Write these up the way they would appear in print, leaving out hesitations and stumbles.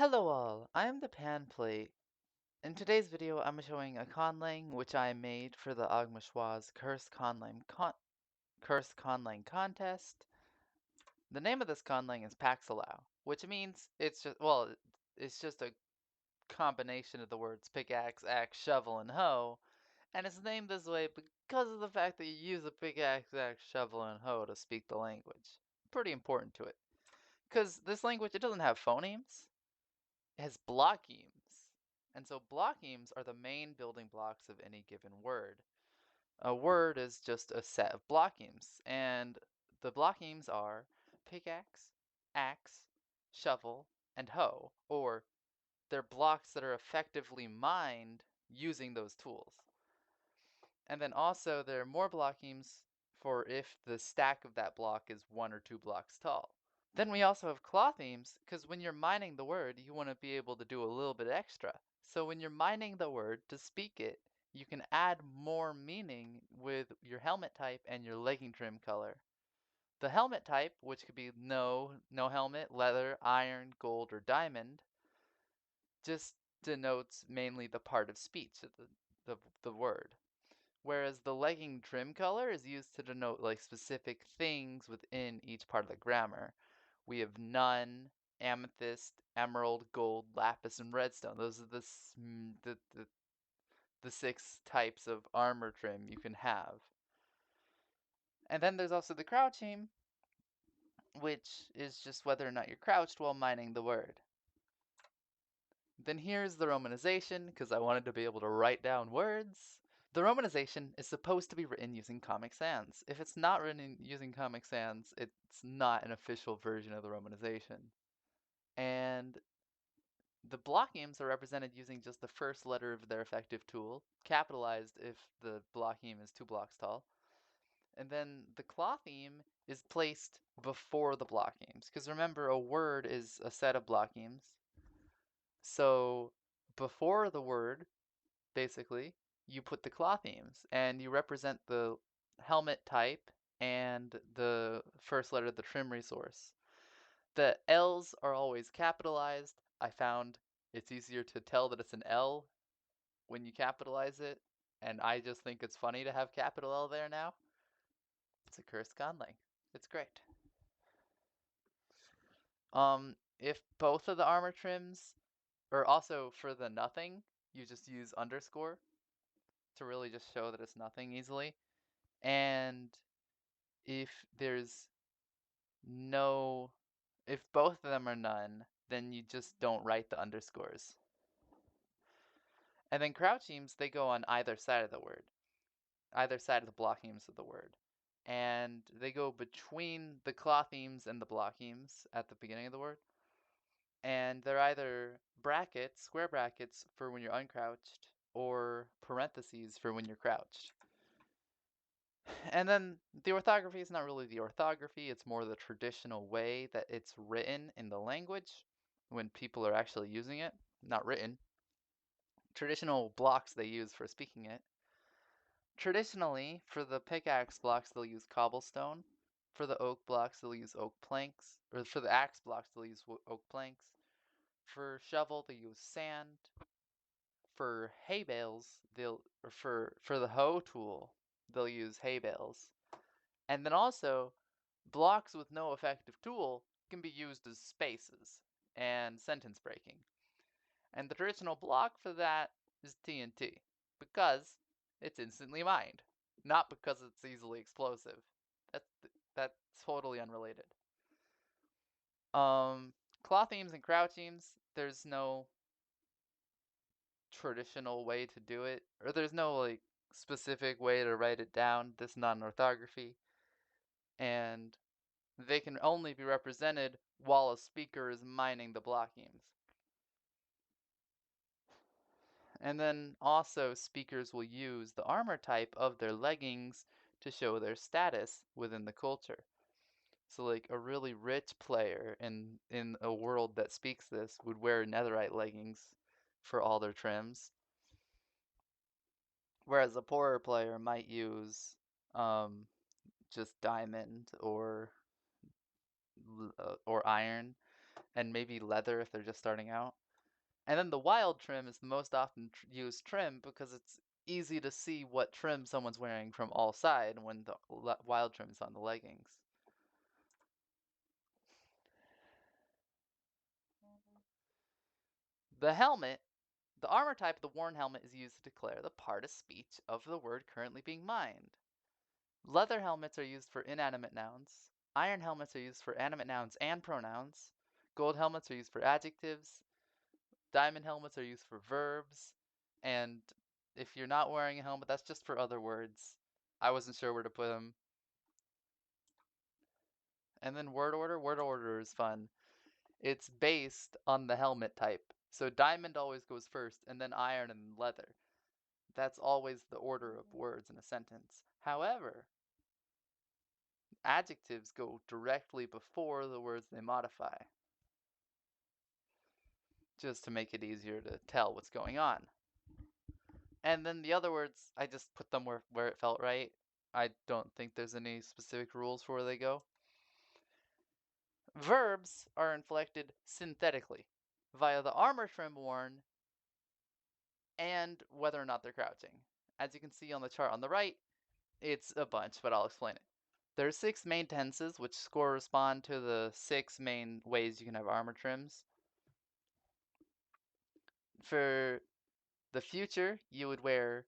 Hello all, I am the Pan Plate. In today's video, I'm showing a conlang which I made for the Agma Schwa's Cursed Conlang contest. The name of this conlang is Paxelow, which means it's just a combination of the words pickaxe, axe, shovel, and hoe, and it's named this way because of the fact that you use a pickaxe, axe, shovel, and hoe to speak the language. Pretty important to it. Because this language, it doesn't have phonemes. It has blockemes. And so blockemes are the main building blocks of any given word. A word is just a set of blockemes, and the blockemes are pickaxe, axe, shovel, and hoe, or they're blocks that are effectively mined using those tools. And then also there are more blockemes for if the stack of that block is 1 or 2 blocks tall. Then we also have claw themes, because when you're mining the word, you want to be able to do a little bit extra. So when you're mining the word to speak it, you can add more meaning with your helmet type and your legging trim color. The helmet type, which could be no helmet, leather, iron, gold, or diamond, just denotes mainly the part of speech of the word. Whereas the legging trim color is used to denote like specific things within each part of the grammar. We have none, amethyst, emerald, gold, lapis, and redstone. Those are the 6 types of armor trim you can have. And then there's also the crouch theme, which is just whether or not you're crouched while mining the word. Then here's the romanization, because I wanted to be able to write down words. The romanization is supposed to be written using Comic Sans. If it's not written using Comic Sans, it's not an official version of the romanization. And the blockemes are represented using just the first letter of their effective tool, capitalized if the blockeme is 2 blocks tall. And then the claw theme is placed before the blockemes, because remember, a word is a set of blockemes. So before the word, basically, you put the claw themes, and you represent the helmet type and the first letter of the trim resource. The L's are always capitalized. I found it's easier to tell that it's an L when you capitalize it, and I just think it's funny to have capital L there now. It's a cursed conlang. It's great. If both of the armor trims, or also for the nothing, you just use underscore to really just show that it's nothing easily. And if there's no, if both of them are none, then you just don't write the underscores. And then crouchemes, they go on either side of the word, either side of the blockemes of the word. And they go between the claw themes and the blockemes at the beginning of the word. And they're either brackets, square brackets, for when you're uncrouched, or parentheses for when you're crouched. And then the orthography is not really the orthography, it's more the traditional way that it's written in the language when people are actually using it, not written. Traditional blocks they use for speaking it. Traditionally, for the pickaxe blocks, they'll use cobblestone. For the oak blocks, they'll use oak planks. Or for the axe blocks, they'll use oak planks. For shovel, they use sand. For hay bales, for the hoe tool, they'll use hay bales. And then also, blocks with no effective tool can be used as spaces and sentence breaking. And the traditional block for that is TNT, because it's instantly mined, not because it's easily explosive. That's totally unrelated. Claw themes and crouch themes, there's no traditional way to do it, or there's no like specific way to write it down. This is not an orthography, and they can only be represented while a speaker is mining the blockemes. And then also speakers will use the armor type of their leggings to show their status within the culture. So like a really rich player in a world that speaks this would wear netherite leggings for all their trims. Whereas a poorer player might use just diamond or iron. and maybe leather if they're just starting out. And then the wild trim is the most often used trim because it's easy to see what trim someone's wearing from all sides when the wild trim is on the leggings. The helmet, the armor type of the worn helmet is used to declare the part of speech of the word currently being mined. Leather helmets are used for inanimate nouns. Iron helmets are used for animate nouns and pronouns. Gold helmets are used for adjectives. Diamond helmets are used for verbs. And if you're not wearing a helmet, that's just for other words. I wasn't sure where to put them. And then word order. Word order is fun. It's based on the helmet type. So diamond always goes first, and then iron and leather. That's always the order of words in a sentence. However, adjectives go directly before the words they modify, just to make it easier to tell what's going on. And then the other words, I just put them where it felt right. I don't think there's any specific rules for where they go. Verbs are inflected synthetically via the armor trim worn and whether or not they're crouching. As you can see on the chart on the right, it's a bunch, but I'll explain it. There are 6 main tenses which correspond to the 6 main ways you can have armor trims. For the future, you would wear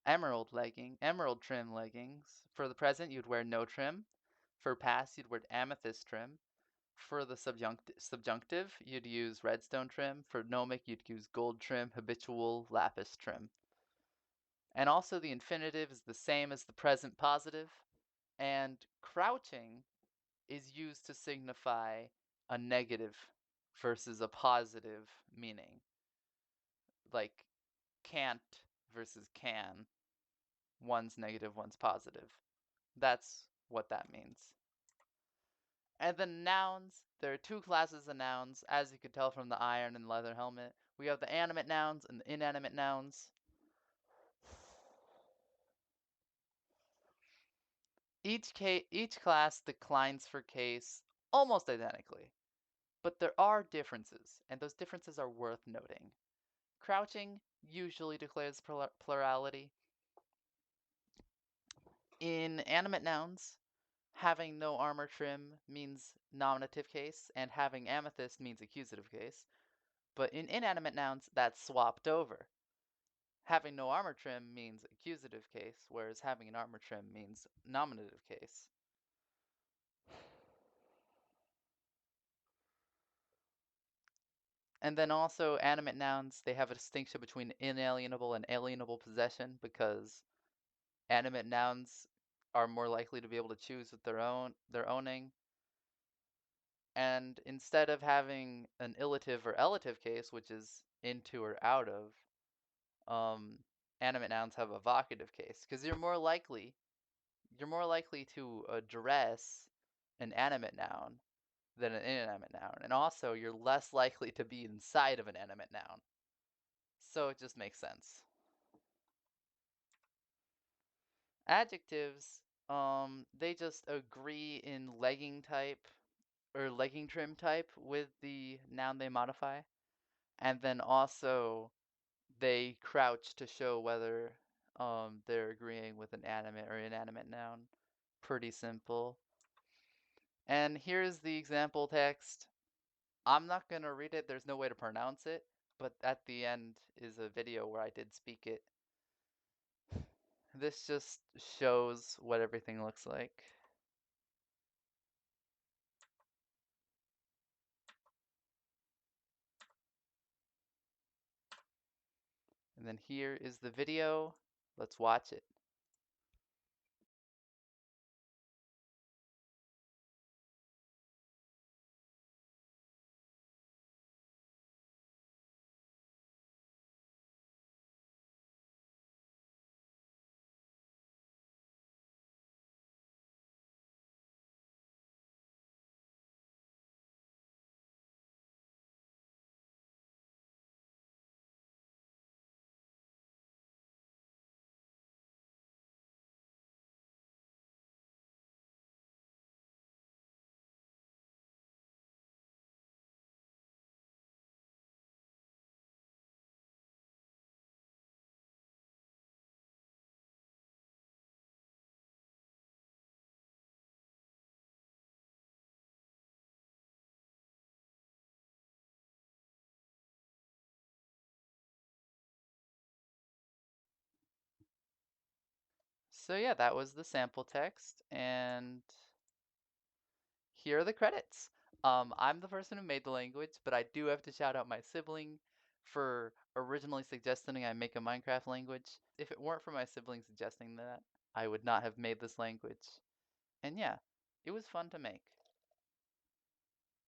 emerald trim leggings. For the present, you'd wear no trim. For past, you'd wear amethyst trim. For the subjunctive, you'd use redstone trim. For gnomic, you'd use gold trim, habitual, lapis trim. And also the infinitive is the same as the present positive. And crouching is used to signify a negative versus a positive meaning. Like can't versus can. One's negative, one's positive. That's what that means. And then nouns, there are 2 classes of nouns, as you could tell from the iron and leather helmet. We have the animate nouns and the inanimate nouns. Each class declines for case almost identically, but there are differences, and those differences are worth noting. Crouching usually declares plurality. In animate nouns, having no armor trim means nominative case, and having amethyst means accusative case. But in inanimate nouns, that's swapped over. Having no armor trim means accusative case, whereas having an armor trim means nominative case. And then also animate nouns, they have a distinction between inalienable and alienable possession because animate nouns are more likely to be able to choose with their owning. And instead of having an illative or elative case, which is into or out of, animate nouns have a vocative case because you're more likely to address an animate noun than an inanimate noun, and also you're less likely to be inside of an animate noun. So it just makes sense. Adjectives, they just agree in legging type or legging trim type with the noun they modify, and then also they crouch to show whether they're agreeing with an animate or inanimate noun. Pretty simple. And here's the example text. I'm not going to read it, there's no way to pronounce it, but at the end is a video where I did speak it. This just shows what everything looks like. And then here is the video. Let's watch it. So yeah, that was the sample text, and here are the credits. I'm the person who made the language, but I do have to shout out my sibling for originally suggesting I make a Minecraft language. If it weren't for my sibling suggesting that, I would not have made this language. And yeah, it was fun to make.